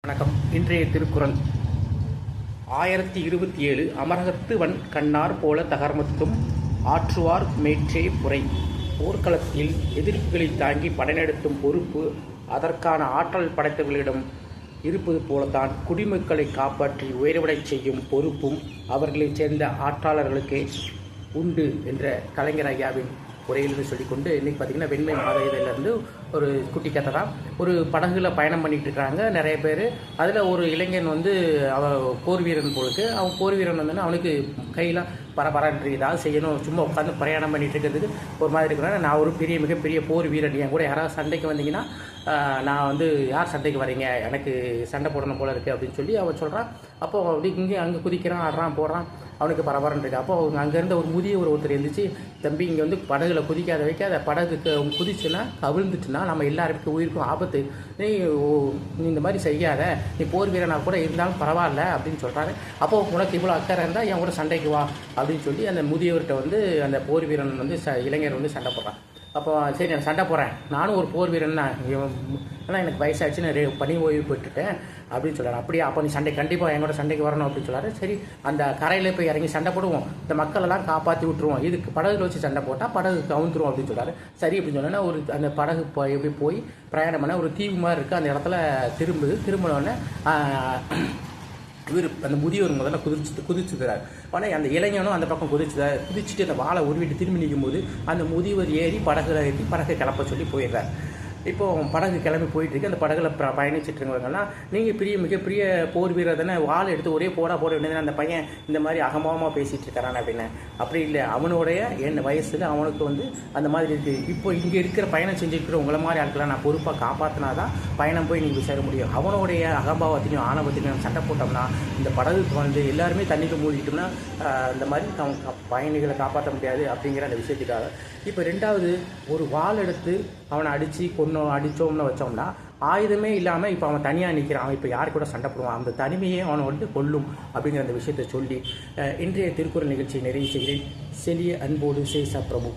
வணக்கம். இன்றைய திருக்குறள் 1027. அமரகத்து வன் கண்ணார் போல தகர்மத்தும் ஆற்றுவார் மேற்றே புரை. போர்க்களத்தில் எதிர்ப்புகளை தாங்கி படைநடத்தும் பொறுப்பு அதற்கான ஆற்றல் படைத்தவர்களிடம் இருப்பது போலத்தான் குடிமக்களை காப்பாற்றி உயர்வடைச் செய்யும் பொறுப்பும் அவர்களைச் சேர்ந்த ஆற்றாளர்களுக்கே உண்டு என்ற கலைஞர் ஐயாவின் உரையிலிருந்து சொல்லிக்கொண்டு இன்றைக்கி பார்த்திங்கன்னா வெண்மை மாத இதழிலேருந்து ஒரு குட்டி கதை தான். ஒரு படகுல பயணம் பண்ணிகிட்டு இருக்கிறாங்க நிறைய பேர். அதில் ஒரு இளைஞன் வந்து அவன் போர் வீரன் போலுக்கு. அவன் போர் வீரன் வந்தோன்னா அவனுக்கு கையெல்லாம் பரபரன்று ஏதாவது செய்யணும், சும்மா உட்காந்து பிரயாணம் பண்ணிகிட்டு இருக்கிறதுக்கு ஒரு மாதிரி இருக்கிறாங்க. நான் ஒரு மிகப்பெரிய போர் வீரன், என் கூட யாராவது சண்டைக்கு வந்தீங்கன்னா நான் வந்து யார் சண்டைக்கு வரீங்க, எனக்கு சண்டை போடணும் போல இருக்குது அப்படின்னு சொல்லி அவன் சொல்கிறான். அப்போ அப்படி இங்கே அங்கே குதிக்கிறான், ஆடுறான், போடுறான், அவனுக்கு பரபரன்னு இருக்குது. அப்போ அங்கேருந்து ஒரு ஒருத்தர் எழுந்திரிச்சு, தம்பி இங்கே வந்து படகுல குதிக்காத வைக்காத, படகுக்கு குதிச்சுன்னா கவிழ்ந்துட்டுன்னா நம்ம எல்லாருக்கும் உயிருக்கும் ஆபத்து, நீ இந்த மாதிரி செய்யாத, நீ போர் வீரனாக கூட இருந்தாலும் பரவாயில்ல அப்படின்னு சொல்கிறாரு. அப்போது உனக்கு இவ்வளோ அக்கறை இருந்தால் என் கூட சண்டைக்கு வா அப்படின்னு சொல்லி அந்த முதியவர்கிட்ட வந்து அந்த போர் வீரன் வந்து இளைஞர் வந்து சண்டை போடுறான். அப்போ சரி நான் சண்டை போடுறேன், நானும் ஒரு போர் வீரன் தான், ஆனால் எனக்கு வயசாச்சு, நான் பணி ஓய்வு பெற்றுட்டேன் அப்படின்னு சொல்கிறார். அப்படியே அப்போ நீ சண்டை கண்டிப்பாக எங்களோட சண்டைக்கு வரணும் அப்படின்னு சொல்கிறாரு. சரி அந்த கரையில் போய் இறங்கி சண்டை போடுவோம், இந்த மக்களெல்லாம் காப்பாற்றி விட்டுருவோம், இதுக்கு படகுல வச்சு சண்டை போட்டால் படகு கவுந்துரும் அப்படின்னு சொல்கிறாரு. சரி அப்படின்னு சொன்னோன்னா ஒரு அந்த படகு எப்படி போய் பிரயாணம் பண்ண ஒரு தீவு மாதிரி இருக்குது, அந்த இடத்துல திரும்பினோடனே இவர் அந்த முதியவர் முதல்ல குதிச்சுக்கிறார். ஆனால் அந்த இளைஞனும் அந்த பக்கம் குதிச்சுட்டு அந்த வாழை உருவிட்டு திரும்பி நிற்கும் போது அந்த முதியவர் ஏறி படகுல ஏற்றி படகை கிளப்ப சொல்லி போயிடுறார். இப்போது படகு கிளம்பி போயிட்டுருக்கு. அந்த படகுல பயணிச்சுட்டு இருக்கவங்கன்னா, நீங்கள் மிகப்பெரிய போர் வீரர் தானே, வாள் எடுத்து ஒரே போட வேண்டியது, அந்த பையன் இந்த மாதிரி அகமாகமாக பேசிகிட்டு இருக்கிறான் அப்படின்னு. அப்படி இல்லை, அவனுடைய என் வயசில் அவனுக்கு வந்து அந்த மாதிரி இருக்குது. இப்போ இங்கே இருக்கிற பயணம் செஞ்சுருக்கிற உங்களை மாதிரி ஆட்களாக நான் பொறுப்பாக காப்பாற்றினா தான் பயணம் போய் நீங்கள் சேர முடியும். அவனுடைய அகம்பாவத்திலையும் ஆணவத்திலையும் சண்டை போட்டோம்னா இந்த படகுக்கு வந்து எல்லாருமே தண்ணிக்கு மூடிட்டோம்னா இந்த மாதிரி பயணிகளை காப்பாற்ற முடியாது அப்படிங்கிற அந்த விஷயத்துக்காக. இப்போ ரெண்டாவது, ஒரு வாள் எடுத்து அவனை அடித்தோம்னு வச்சோம்னா ஆயுதமே இல்லாமல் இப்போ அவன் தனியாக நிற்கிறான், அவன் இப்போ யாரு கூட சண்டை போடுவான், அந்த தனிமையே அவனை வந்து கொல்லும் அப்படிங்கிற அந்த விஷயத்தை சொல்லி இன்றைய திருக்குறள் நிகழ்ச்சியை நிறைவு செய்கிறேன். செலிய அன்போடு சேசா பிரபு.